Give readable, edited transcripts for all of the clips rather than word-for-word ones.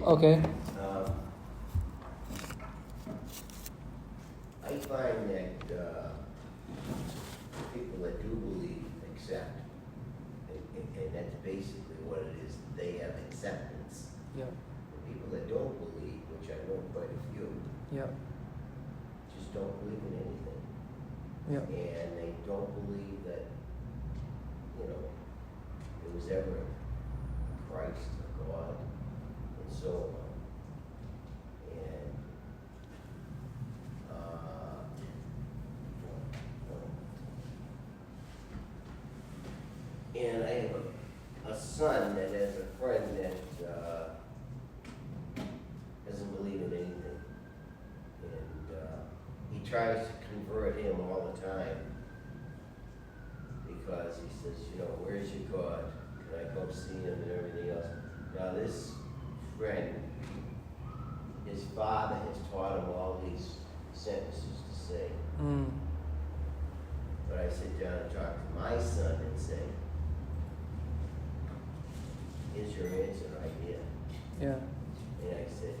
Okay. I find that people that do believe accept, and that's basically what it is. They have acceptance. Yeah. The people that don't believe, which I know quite a few, Yeah. just don't believe in anything. Yeah. And they don't believe that, there was ever a Christ, a God, and so on. And I have a son that has a friend that doesn't believe in anything. And he tries to convert him all the time because he says, where's your God? Can I come see him and everything else? Now this friend, his father has taught him all these sentences to say. But I sit down and talk to my son and say, here's your answer right here. Yeah. And I said,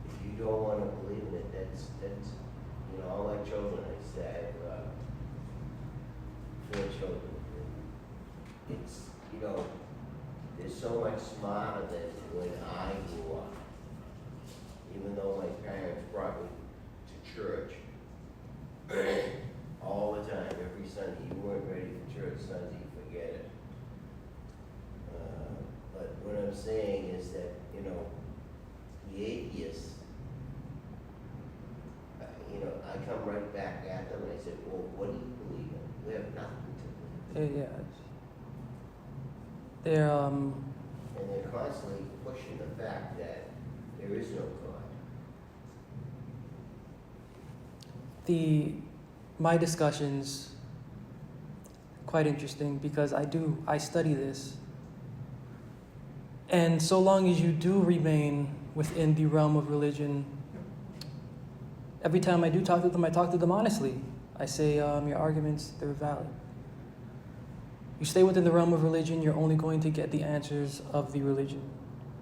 if you don't want to believe in it, that's all my children, I said, I have 4 children. It's, they're so much smarter than when I grew up. Even though my parents brought me to church all the time, every Sunday. You weren't ready for church Sunday, forget it. But what I'm saying is that, the atheists, I come right back at them and I said, well, what do you believe in? We have nothing to believe in. Yeah. They're And they're constantly pushing the fact that there is no God. My discussions quite interesting because I study this. And so long as you do remain within the realm of religion, every time I do talk to them, I talk to them honestly. I say, your arguments, they're valid. You stay within the realm of religion, you're only going to get the answers of the religion,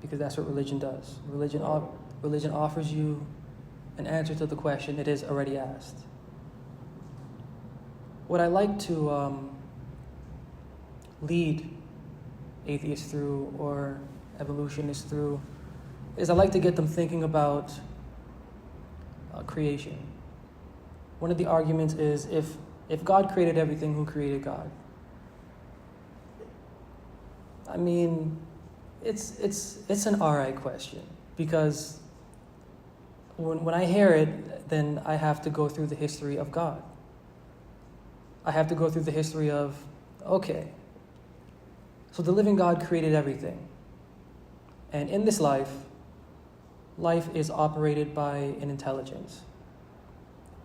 because that's what religion does. Religion offers you an answer to the question it is already asked. What I like to lead atheists through or evolutionists through is I like to get them thinking about creation. One of the arguments is if God created everything, who created God? I mean, it's an alright question, because when I hear it, then I have to go through the history of God. I have to go through the history of, okay, so the living God created everything. And in this life is operated by an intelligence.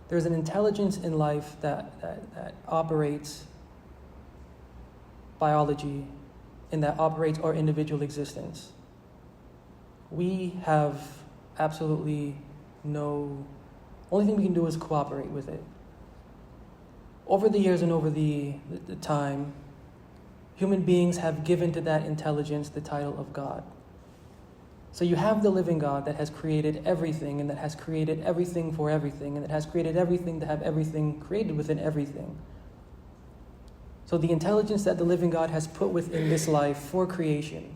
There's an intelligence in life that operates biology and that operates our individual existence. We have absolutely only thing we can do is cooperate with it. Over the years and over the time, human beings have given to that intelligence the title of God. So you have the living God that has created everything, and that has created everything for everything, and that has created everything to have everything created within everything. So the intelligence that the living God has put within this life for creation,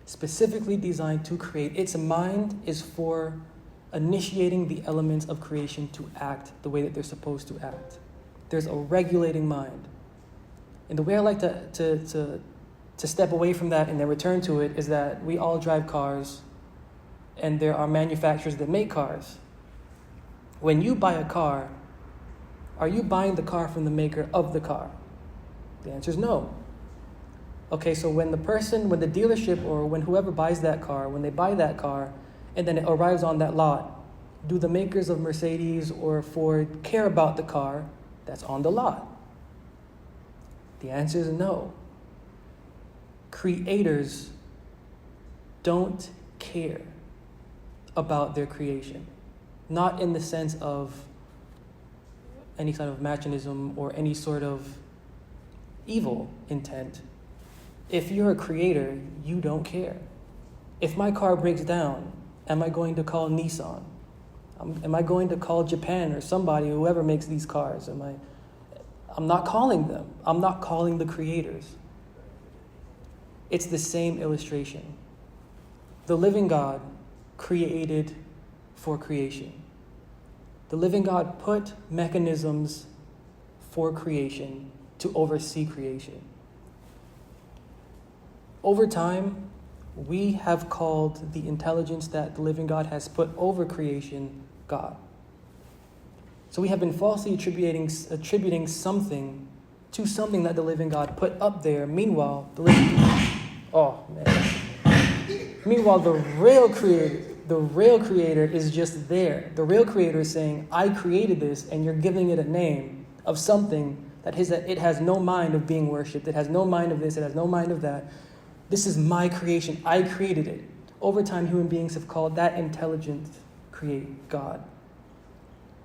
specifically designed to create, its mind is for initiating the elements of creation to act the way that they're supposed to act. There's a regulating mind. And the way I like to step away from that and then return to it is that we all drive cars, and there are manufacturers that make cars. When you buy a car, are you buying the car from the maker of the car? The answer is no. Okay, so when the dealership or when whoever buys that car, when they buy that car and then it arrives on that lot, do the makers of Mercedes or Ford care about the car that's on the lot? The answer is no. Creators don't care about their creation. Not in the sense of any sort of machinism or any sort of evil intent. If you're a creator, you don't care. If my car breaks down, am I going to call Nissan? Am I going to call Japan or somebody, whoever makes these cars? I'm not calling them. I'm not calling the creators. It's the same illustration. The living God created for creation. The living God put mechanisms for creation to oversee creation. Over time, we have called the intelligence that the living God has put over creation God. So we have been falsely attributing something to something that the living God put up there. Meanwhile, the real creator is just there. The real creator is saying, I created this, and you're giving it a name of something that it has no mind of being worshipped. It has no mind of this. It has no mind of that. This is my creation. I created it. Over time, human beings have called that intelligence create God.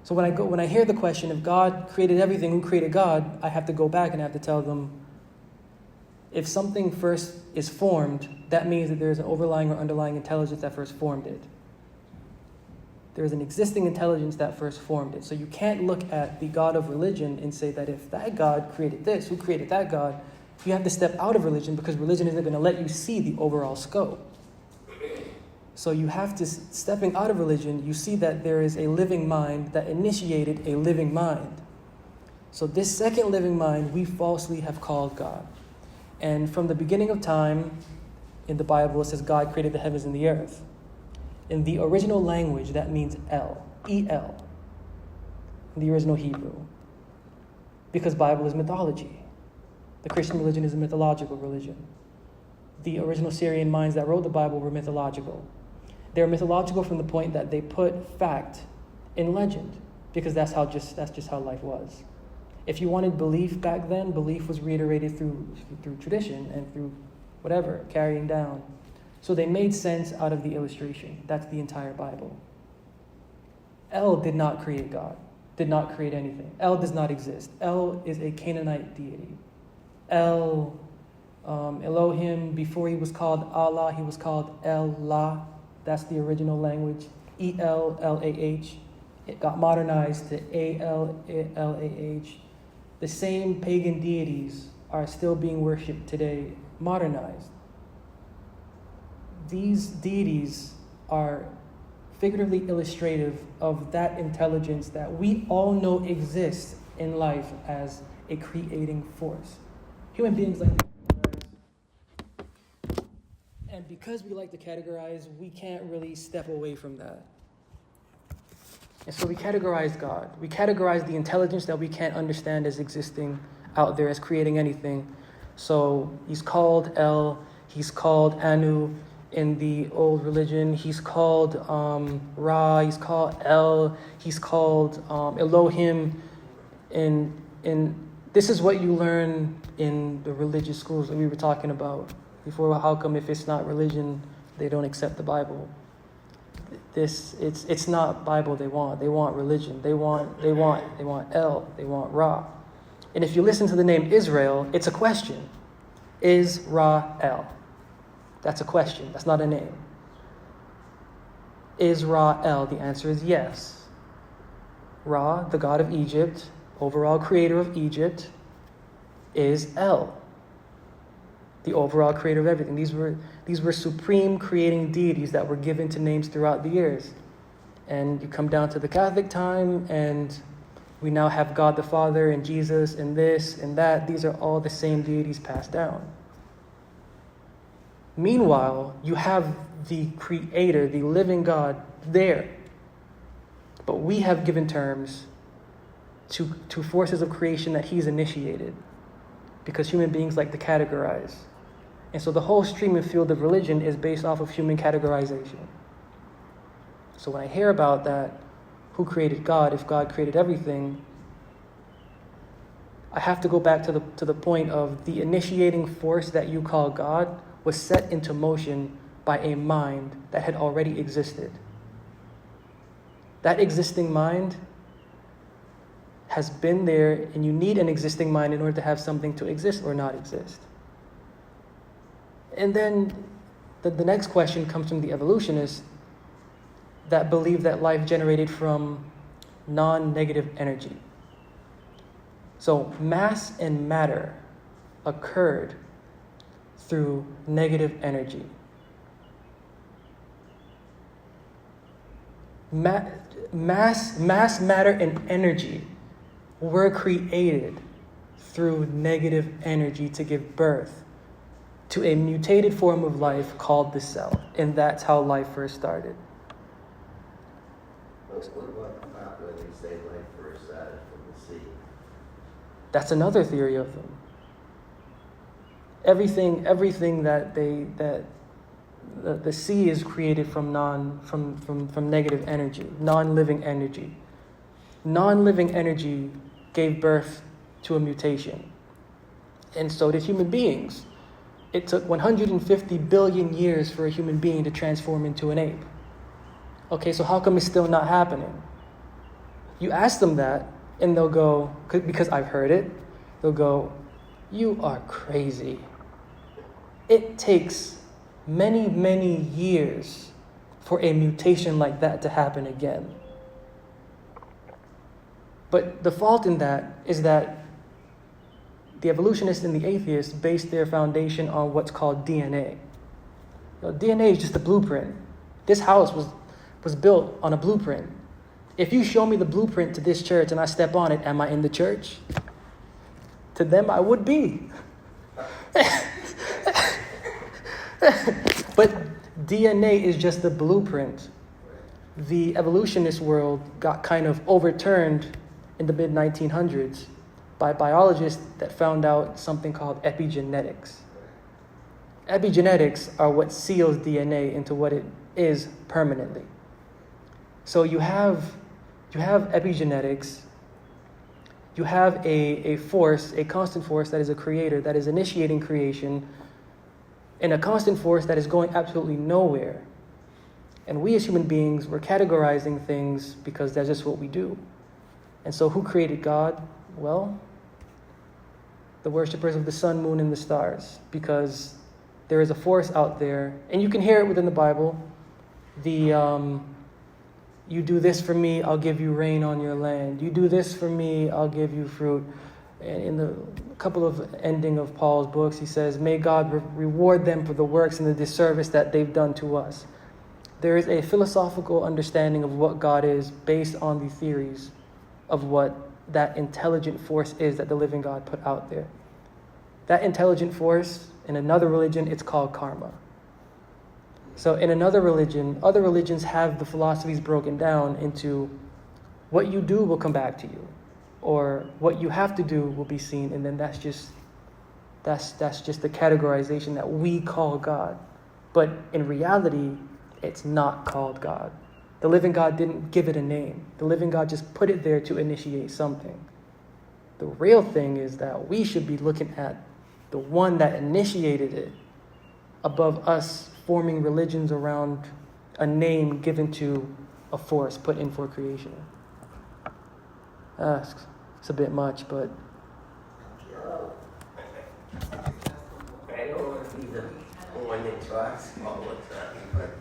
So when I hear the question, if God created everything, who created God? I have to go back and I have to tell them, if something first is formed, that means that there is an overlying or underlying intelligence that first formed it. There is an existing intelligence that first formed it. So you can't look at the God of religion and say that if that God created this, who created that God? You have to step out of religion, because religion isn't going to let you see the overall scope. So you have to, stepping out of religion, you see that there is a living mind that initiated a living mind. So this second living mind we falsely have called God. And from the beginning of time, in the Bible, it says God created the heavens and the earth. In the original language, that means El, E-L, in the original Hebrew. Because Bible is mythology. The Christian religion is a mythological religion. The original Syrian minds that wrote the Bible were mythological. They're mythological from the point that they put fact in legend, because that's just how life was. If you wanted belief back then, belief was reiterated through tradition and through whatever, carrying down. So they made sense out of the illustration. That's the entire Bible. El did not create God, did not create anything. El does not exist. El is a Canaanite deity. El, Elohim, before he was called Allah, he was called El-La. That's the original language, E-L-L-A-H. It got modernized to A-L-L-A-H. The same pagan deities are still being worshipped today, modernized. These deities are figuratively illustrative of that intelligence that we all know exists in life as a creating force. Human beings like to categorize. And because we like to categorize, we can't really step away from that. And so we categorize God. We categorize the intelligence that we can't understand as existing out there, as creating anything. So he's called El, he's called Anu in the old religion, he's called Ra, he's called El, he's called Elohim. And this is what you learn in the religious schools that we were talking about before. How come if it's not religion, they don't accept the Bible? It's not Bible they want religion. They want El, they want Ra. And if you listen to the name Israel, it's a question. Is Ra El? That's a question. That's not a name. Is Ra El? The answer is yes. Ra, the god of Egypt, overall creator of Egypt, is El, the overall creator of everything. These were supreme creating deities that were given to names throughout the years. And you come down to the Catholic time, and we now have God the Father and Jesus and this and that. These are all the same deities passed down. Meanwhile, you have the Creator, the living God, there. But we have given terms to forces of creation that He's initiated, because human beings like to categorize. And so the whole stream and field of religion is based off of human categorization. So when I hear about that, who created God, if God created everything, I have to go back to the point of the initiating force that you call God was set into motion by a mind that had already existed. That existing mind has been there, and you need an existing mind in order to have something to exist or not exist. And then the next question comes from the evolutionists that believe that life generated from non-negative energy. So mass and matter occurred through negative energy. Mass, matter, and energy were created through negative energy to give birth to a mutated form of life called the cell. And that's how life first started. What about the part where they say life first started from the sea? That's another theory of them. Everything that the sea is created from negative energy, non-living energy. Non-living energy gave birth to a mutation. And so did human beings. It took 150 billion years for a human being to transform into an ape. Okay, so how come it's still not happening? You ask them that, and they'll go, because I've heard it, they'll go, you are crazy. It takes many, many years for a mutation like that to happen again. But the fault in that is that the evolutionists and the atheists base their foundation on what's called DNA. DNA is just a blueprint. This house was built on a blueprint. If you show me the blueprint to this church and I step on it, am I in the church? To them, I would be. But DNA is just the blueprint. The evolutionist world got kind of overturned in the mid-1900s by biologists that found out something called epigenetics. Epigenetics are what seals DNA into what it is permanently. So you have epigenetics, you have a force, a constant force that is a creator, that is initiating creation, and a constant force that is going absolutely nowhere. And we as human beings, we're categorizing things because that's just what we do. And so who created God? Well, the worshippers of the sun, moon, and the stars, because there is a force out there, and you can hear it within the Bible. You do this for me, I'll give you rain on your land. You do this for me, I'll give you fruit. And in the couple of ending of Paul's books, he says, may God reward them for the works and the disservice that they've done to us. There is a philosophical understanding of what God is based on the theories of what that intelligent force is that the living God put out there. That intelligent force, in another religion, it's called karma. So in another religion, other religions have the philosophies broken down into what you do will come back to you, or what you have to do will be seen, and then that's just the categorization that we call God. But in reality, it's not called God. The living God didn't give it a name. The living God just put it there to initiate something. The real thing is that we should be looking at the one that initiated it above us forming religions around a name given to a force put in for creation. It's a bit much, but... I don't want to be the one that talks all the time, but,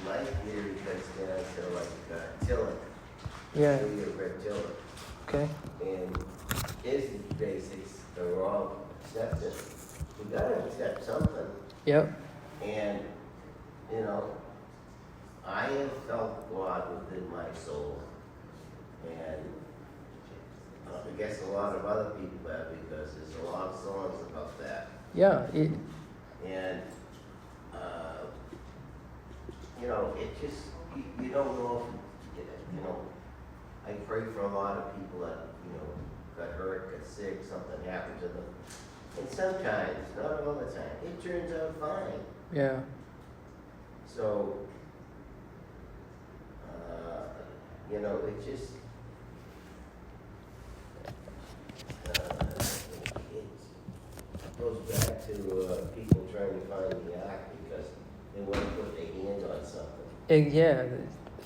my theory comes down to like Tiller. Yeah. Theory of Red Tiller. Okay. And his basics are all accepted. We gotta accept something. Yep. And, I have felt God within my soul. And I guess a lot of other people have, because there's a lot of songs about that. Yeah. And, it just, you don't know if, I pray for a lot of people that, got hurt, got sick, something happened to them. And sometimes, not all the time, it turns out fine. Yeah. So, it just, it goes back to people trying to find the ark because they want to put their hand on something. Yeah,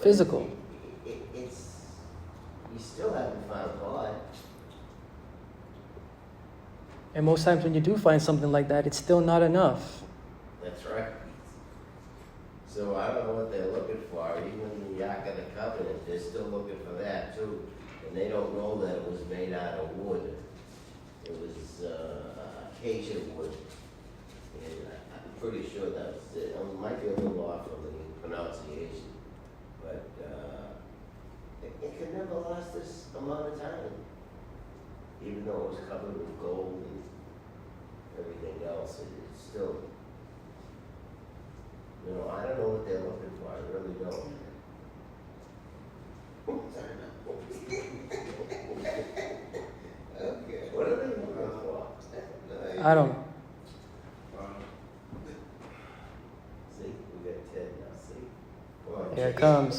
physical. It's, you still haven't found God. And most times when you do find something like that, it's still not enough. That's right. So I don't know what they're looking for. Even the Ark of the Covenant, they're still looking for that too. And they don't know that it was made out of wood. It was acacia wood. And I'm pretty sure that was it. It might be a little off on the pronunciation. But it could never last this amount of time. Even though it was covered with gold and everything else, it's still, you know, I don't know what they're looking for. I really don't. Okay, what are they looking for? I don't. See, we got Ted now. See, come on, Here it Ted. comes.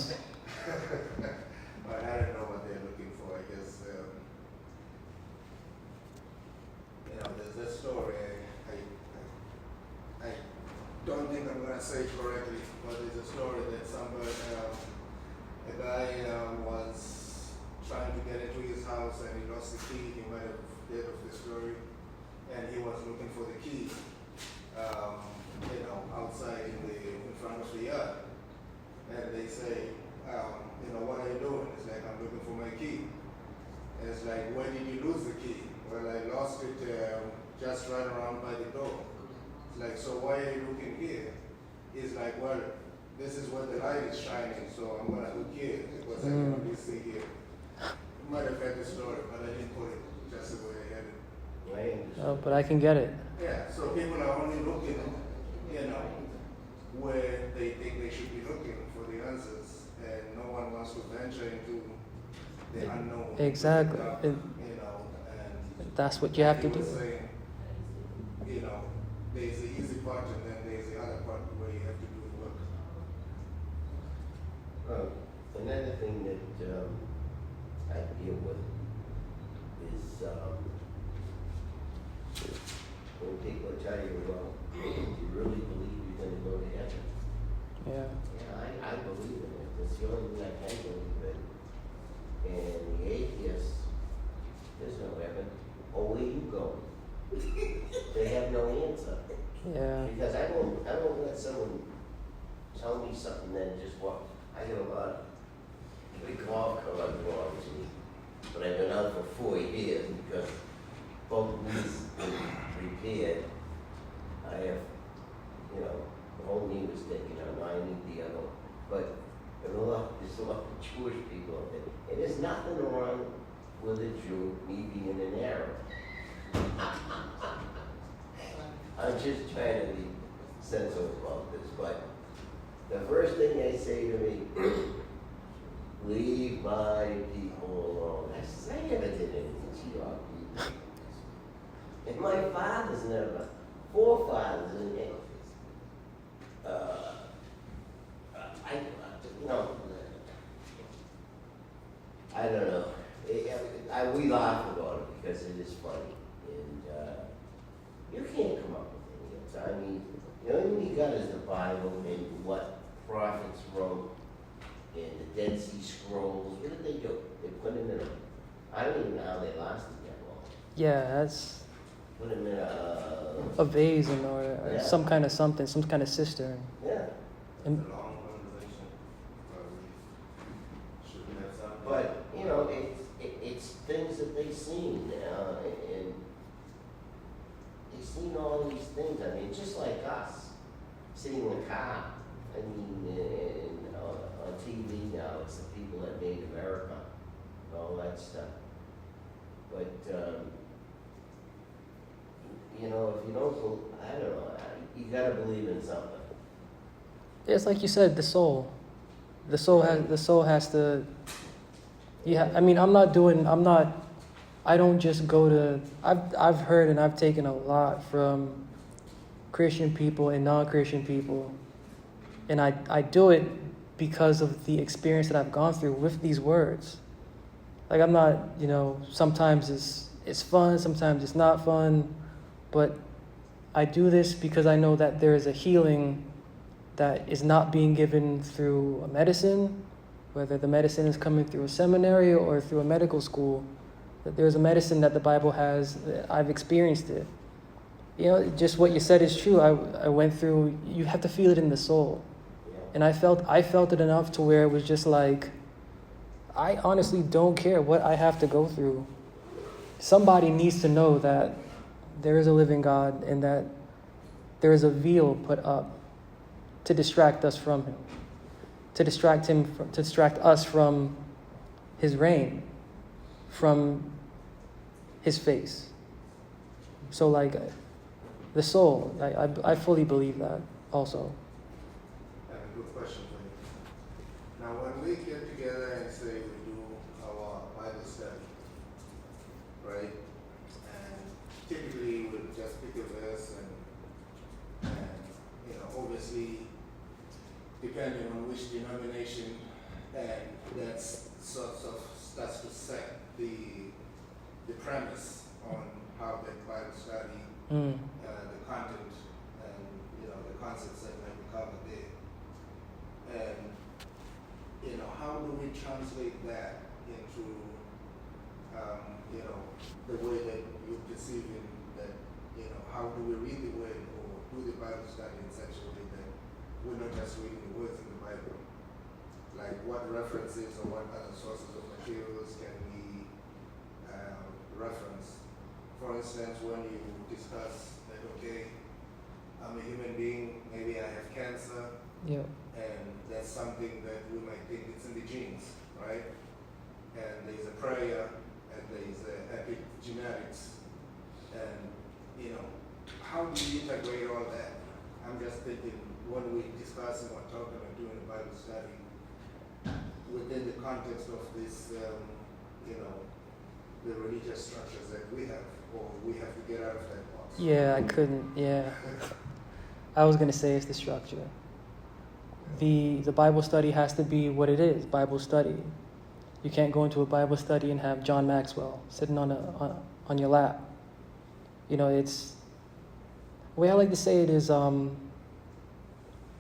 But I don't know what they're looking for. I guess, you know, there's this story. I don't think I'm going to say it correctly, but there's a story that somebody, a guy was trying to get into his house and he lost the key. He might have heard of the story. And he was looking for the key, you know, outside in front of the yard. And they say, you know, what are you doing? It's like, I'm looking for my key. And it's like, where did you lose the key? Well, I lost it just right around by the door. It's like, so why are you looking here? He's like, well, this is where the light is shining, so I'm going to look here because I can only see here. You might have heard the story, but I didn't put it just the way I had it. Right. Oh, but I can get it. Yeah, so people are only looking, you know, where they think they should be looking for the answers, and no one wants to venture into the unknown. Exactly. You know, and That's what you have to he was do. saying, you know, there's the easy part and then there's the other part where you have to do the work. Another thing that I deal with is when people tell you, well, do you really believe you're going to go to heaven? Yeah. Yeah, I believe in it. That's the only thing I can believe in. And the atheists, there's no heaven. Oh, where you going? They have no answer. Yeah. Because I won't let someone tell me something that just what I get a lot of big golf cart belongs to me. But I've been out for 4 years because both knees been repaired. I have, you know, the whole knee was taken out, now I need the other one. But there's a lot of Jewish people out there. And there's nothing wrong with a Jew, me being an Arab. I'm just trying to be sensible about this, but the first thing they say to me, leave my people alone. I said, I never did anything to your people. And my father's never, forefathers, and you know, I don't know. We laugh about it because it is funny. And you can't come up with any answer. I mean, the only thing you got is the Bible and what prophets wrote and the Dead Sea Scrolls. What did they do? They put them in I don't even know how they lasted that long. Yeah, that's Put them in a vase or Yeah. some kind of something, some kind of cistern. yeah. And It's a long conversation. Probably shouldn't have something. But, you know, it's things that they've seen, and they've seen all these things. I mean, just like us, sitting in a car. I mean, on TV now, it's the people that made America, and all that stuff. But, you know, if you don't, I don't know, you gotta believe in something. it's like you said, the soul. The soul has to. Yeah, I mean, I don't just go to. I've heard and I've taken a lot from Christian people and non-Christian people, and I do it because of the experience that I've gone through with these words. Like, I'm not, you know, sometimes it's fun, sometimes it's not fun, but I do this because I know that there is a healing that is not being given through a medicine, whether the medicine is coming through a seminary or through a medical school. That there's a medicine that the Bible has. I've experienced it. You know, just what you said is true. I went through, you have to feel it in the soul. And I felt it enough to where it was just like, I honestly don't care what I have to go through. Somebody needs to know that there is a living God and that there is a veil put up to distract us from him, to distract us from his reign, from his face. So like the soul, I fully believe that also. I have a good question for you. Now, when we get together and say we do our Bible study, right? And typically we'll just pick a verse and you know, obviously, depending on which denomination, and that sort of starts to set the premise on how the Bible study, the content, and you know the concepts that might be covered there. And you know, how do we translate that into you know the way that you perceive it? That you know, how do we read the word or do the Bible study in such a way that we're not just reading the words in the Bible? Like what references or what other sources of materials can we reference? For instance, when you discuss that, okay, I'm a human being, maybe I have cancer, Yeah. and that's something that we might think it's in the genes, right? And there's a prayer, and there's epigenetics, and you know, how do you integrate all that? I'm just thinking when we discussing or talking or doing a Bible study within the context of this, you know, the religious structures that we have, or we have to get out of that box. Yeah, I couldn't. Yeah, I was gonna say it's the structure. The Bible study has to be what it is. Bible study. You can't go into a Bible study and have John Maxwell sitting on your lap. You know, it's the way I like to say it is.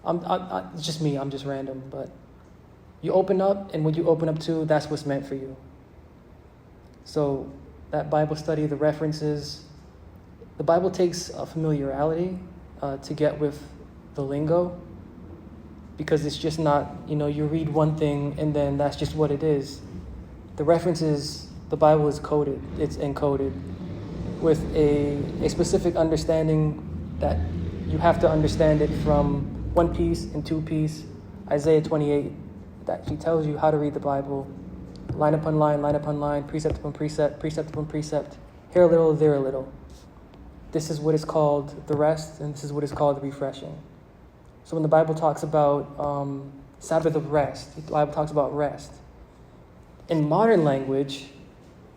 It's just me. I'm just random, but you open up, and what you open up to, that's what's meant for you. So that Bible study, the references, the Bible takes a familiarity to get with the lingo, because it's just not, you know, you read one thing and then that's just what it is. The references, the Bible is coded, it's encoded with a specific understanding that you have to understand it from one piece and two piece. Isaiah 28, that she tells you how to read the Bible, line upon line, precept upon precept, precept upon precept, here a little, there a little. This is what is called the rest, and this is what is called the refreshing. So when the Bible talks about Sabbath of rest, the Bible talks about rest. In modern language,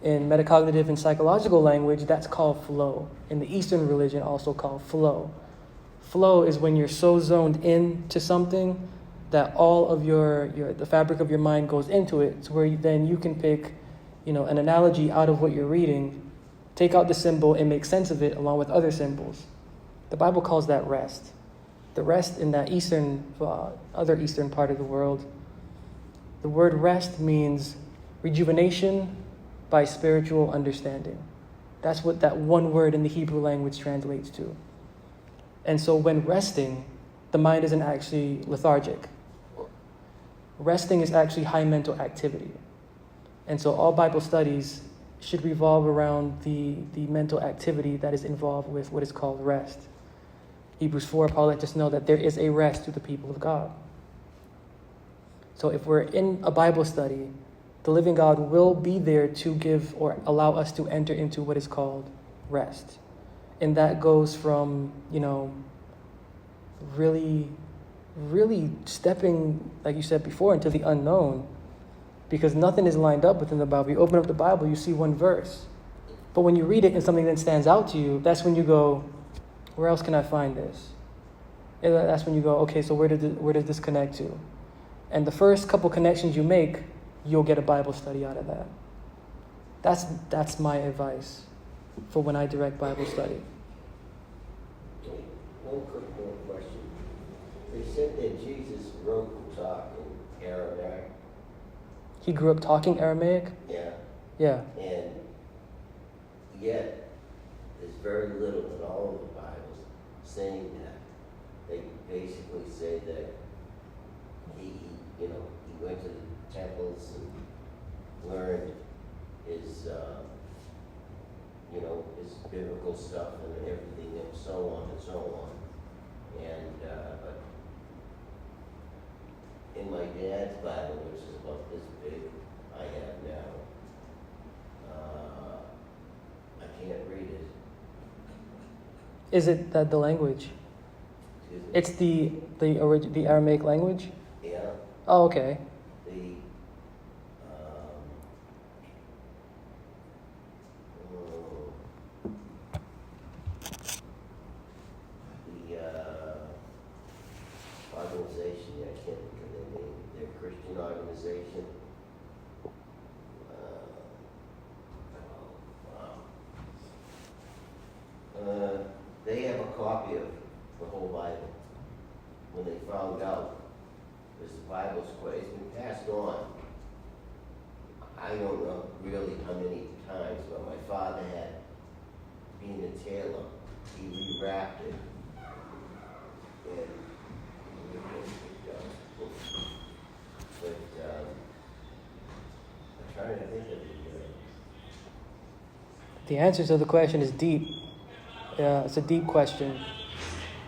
in metacognitive and psychological language, that's called flow. In the Eastern religion, also called flow. Flow is when you're so zoned into something that all of the fabric of your mind goes into it. It's where then you can pick, you know, an analogy out of what you're reading, take out the symbol and make sense of it along with other symbols. The Bible calls that rest. The rest in that other eastern part of the world, the word rest means rejuvenation by spiritual understanding. That's what that one word in the Hebrew language translates to. And so when resting, the mind isn't actually lethargic. Resting is actually high mental activity. And so all Bible studies should revolve around the mental activity that is involved with what is called rest. Hebrews 4, Paul lets us know that there is a rest to the people of God. So if we're in a Bible study, the living God will be there to give or allow us to enter into what is called rest. And that goes from, you know, really, really stepping, like you said before, into the unknown. Because nothing is lined up within the Bible. You open up the Bible, you see one verse. But when you read it and something that stands out to you, that's when you go, where else can I find this? And that's when you go, okay, so where does this connect to? And the first couple connections you make, you'll get a Bible study out of that. That's my advice for when I direct Bible study. One quick more question. They said that Jesus wrote and talked in Aramaic. He grew up talking Aramaic? Yeah. Yeah. And yet there's very little in all of the Bibles saying that. They basically say that he went to the temples and learned his his biblical stuff and everything and so on and so on. And but in my dad's Bible, which is about this big, I have now, I can't read it. Is it that the language? Excuse me? It's the Aramaic language? Yeah. Oh, okay. The organization, I can't think of their name, they're a Christian organization. They have a copy of the whole Bible. When they found out, because the Bible's quite, it's been passed on. I don't know really how many times, but my father had, being a tailor, he rewrapped it. And but I'm trying to think of it. The answer to the question is deep. Yeah, it's a deep question.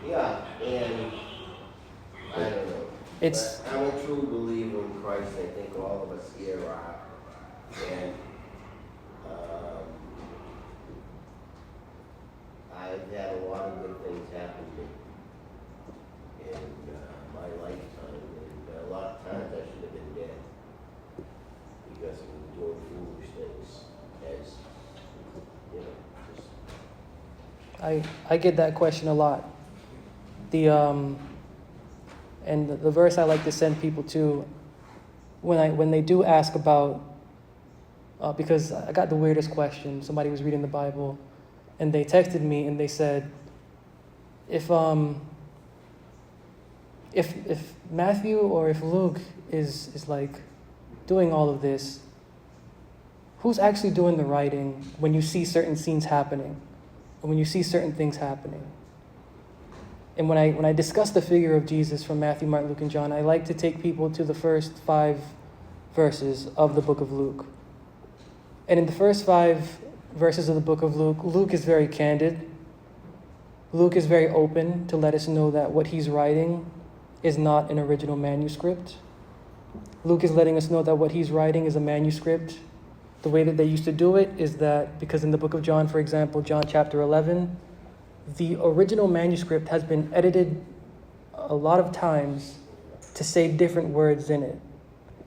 Yeah, and I don't know. It's But I'm a true believer in Christ. I think all of us here are. And I've had a lot of good things happen to me in my lifetime. And a lot of times I should have been dead because we were doing foolish things as, just I get that question a lot. And the verse I like to send people to when they do ask about, because I got the weirdest question. Somebody was reading the Bible, and they texted me and they said, if Matthew or if Luke is like doing all of this, who's actually doing the writing when you see certain scenes happening, or when you see certain things happening? And when I discuss the figure of Jesus from Matthew, Mark, Luke, and John, I like to take people to the first 5 verses of the book of Luke. And in the first 5 verses of the book of Luke, Luke is very candid. Luke is very open to let us know that what he's writing is not an original manuscript. Luke is letting us know that what he's writing is a manuscript. The way that they used to do it is that, because in the book of John, for example, John chapter 11, the original manuscript has been edited a lot of times to say different words in it.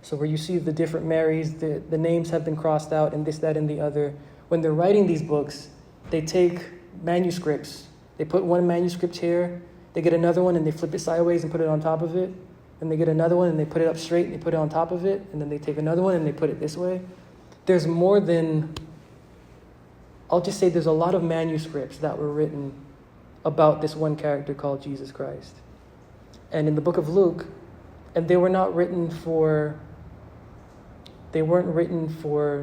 So where you see the different Marys, the names have been crossed out and this, that, and the other. When they're writing these books, they take manuscripts. They put one manuscript here, they get another one and they flip it sideways and put it on top of it. Then they get another one and they put it up straight and they put it on top of it. And then they take another one and they put it this way. There's more than, I'll just say there's a lot of manuscripts that were written about this one character called Jesus Christ. And in the book of Luke, and they weren't written for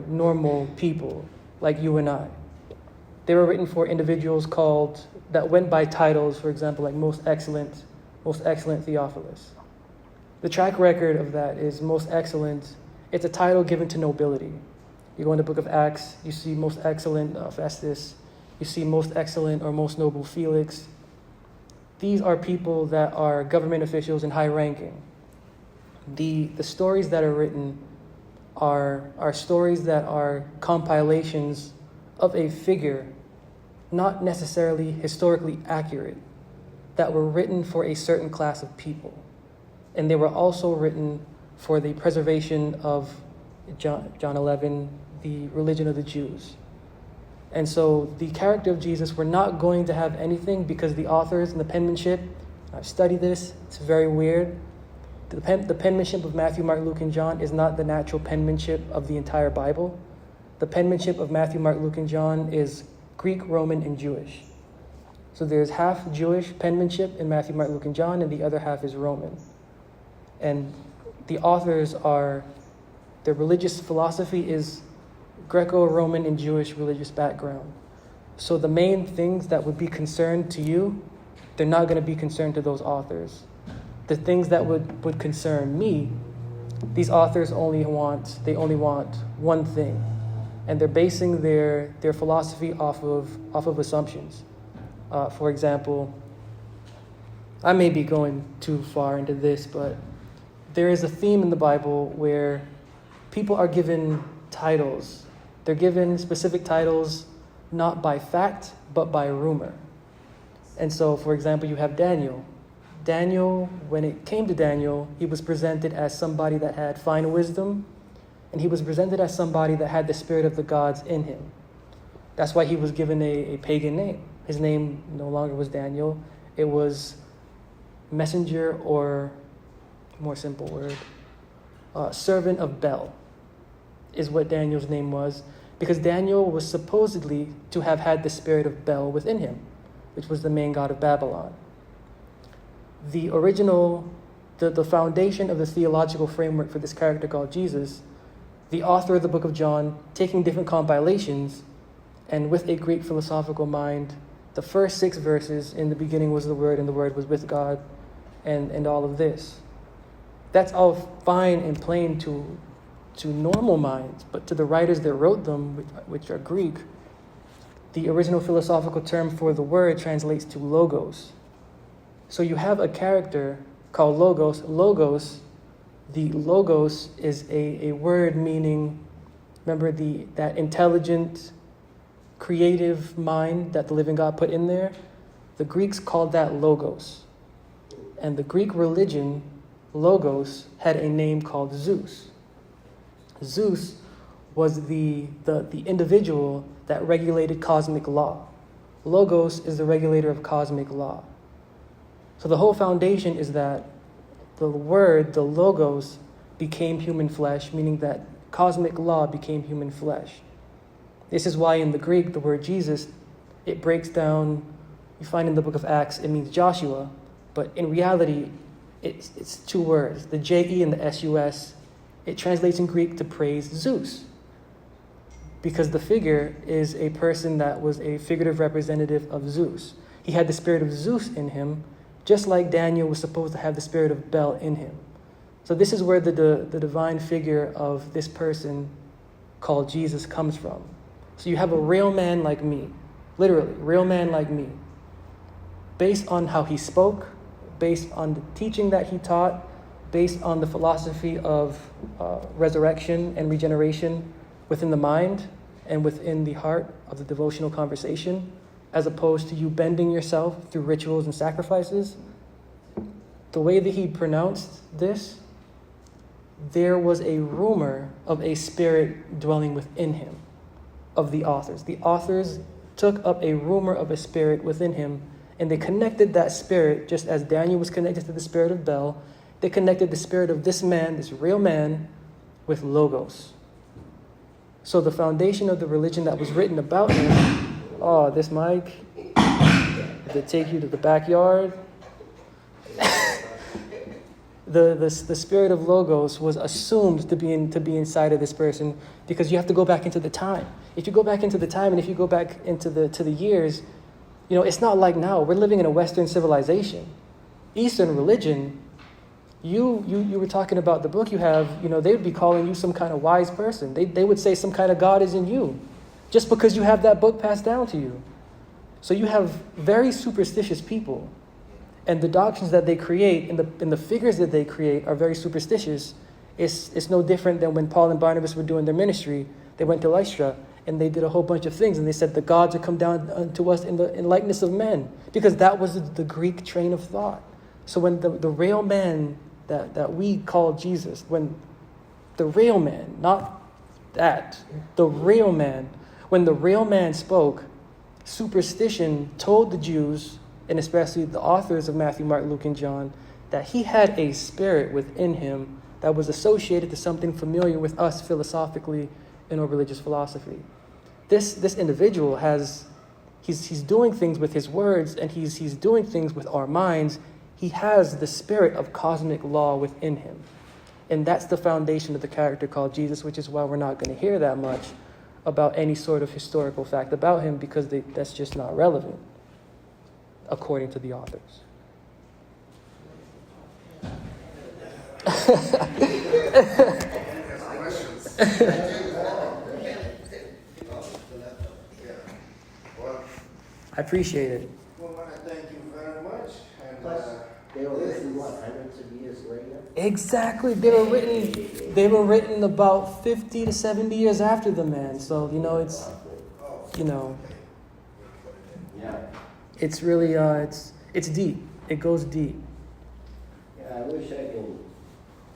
normal people like you and I. They were written for individuals that went by titles, for example, like most excellent Theophilus. The track record of that is most excellent. It's a title given to nobility. You go in the book of Acts, you see most excellent Festus. You see most excellent or most noble Felix. These are people that are government officials and high ranking. The stories that are written are stories that are compilations of a figure, not necessarily historically accurate, that were written for a certain class of people. And they were also written for the preservation of John 11, the religion of the Jews. And so the character of Jesus, we're not going to have anything, because the authors and the penmanship, I've studied this, it's very weird. The penmanship of Matthew, Mark, Luke, and John is not the natural penmanship of the entire Bible. The penmanship of Matthew, Mark, Luke, and John is Greek, Roman, and Jewish. So there's half Jewish penmanship in Matthew, Mark, Luke, and John, and the other half is Roman. And the authors their religious philosophy is Greco-Roman and Jewish religious background. So the main things that would be concerned to you, they're not going to be concerned to those authors. The things that would concern me, these authors only want one thing. And they're basing their philosophy off of assumptions. For example, I may be going too far into this, but there is a theme in the Bible where people are given titles. They're given specific titles not by fact, but by rumor. And so, for example, you have Daniel. Daniel, when it came to Daniel, he was presented as somebody that had fine wisdom, and he was presented as somebody that had the spirit of the gods in him. That's why he was given a pagan name. His name no longer was Daniel. It was messenger, or more simple word, servant of Bel is what Daniel's name was, because Daniel was supposedly to have had the spirit of Bel within him, which was the main god of Babylon. The original, the foundation of the theological framework for this character called Jesus, the author of the book of John, taking different compilations, and with a Greek philosophical mind, the first 6 verses, in the beginning was the Word, and the Word was with God, and all of this. That's all fine and plain to normal minds, but to the writers that wrote them, which are Greek, the original philosophical term for the word translates to logos. So you have a character called logos. The logos is a word meaning, remember that intelligent, creative mind that the living God put in there? The Greeks called that logos. And the Greek religion, logos, had a name called Zeus. Zeus was the individual that regulated cosmic law. Logos is the regulator of cosmic law. So the whole foundation is that the word, the logos, became human flesh, meaning that cosmic law became human flesh. This is why in the Greek, the word Jesus, it breaks down, you find in the book of Acts, it means Joshua, but in reality, it's 2 words, the J-E and the S-U-S. It translates in Greek to praise Zeus, because the figure is a person that was a figurative representative of Zeus. He had the spirit of Zeus in him, just like Daniel was supposed to have the spirit of Bel in him. So this is where the divine figure of this person called Jesus comes from. So you have a real man like me, literally, real man like me, based on how he spoke, based on the teaching that he taught, based on the philosophy of resurrection and regeneration within the mind and within the heart of the devotional conversation, as opposed to you bending yourself through rituals and sacrifices. The way that he pronounced this, there was a rumor of a spirit dwelling within him, of the authors. The authors took up a rumor of a spirit within him, and they connected that spirit, just as Daniel was connected to the spirit of Bel. They connected the spirit of this man, this real man, with logos. So the foundation of the religion that was written about him, this mic, did it take you to the backyard? The spirit of logos was assumed to be inside of this person, because you have to go back into the time. If you go back into the time, and if you go back into the years, it's not like now. We're living in a Western civilization. Eastern religion, you were talking about the book you have, they would be calling you some kind of wise person. They would say some kind of God is in you, just because you have that book passed down to you. So you have very superstitious people, and the doctrines that they create and the figures that they create are very superstitious. It's no different than when Paul and Barnabas were doing their ministry. They went to Lystra, and they did a whole bunch of things, and they said the gods would come down to us in likeness of men, because that was the Greek train of thought. So when the real man that we call Jesus, when the real man, not that, the real man, when the real man spoke, superstition told the Jews, and especially the authors of Matthew, Mark, Luke, and John, that he had a spirit within him that was associated to something familiar with us philosophically in our religious philosophy. This individual he's doing things with his words, and he's doing things with our minds. He has the spirit of cosmic law within him. And that's the foundation of the character called Jesus, which is why we're not going to hear that much about any sort of historical fact about him because that's just not relevant, according to the authors. I appreciate it. Well, I want to thank you very much. And, Plus, they were written, what, hundreds of years later? Exactly. They were written about 50 to 70 years after the man. So, it's, Yeah. it's really, it's deep. It goes deep. Yeah, I wish I could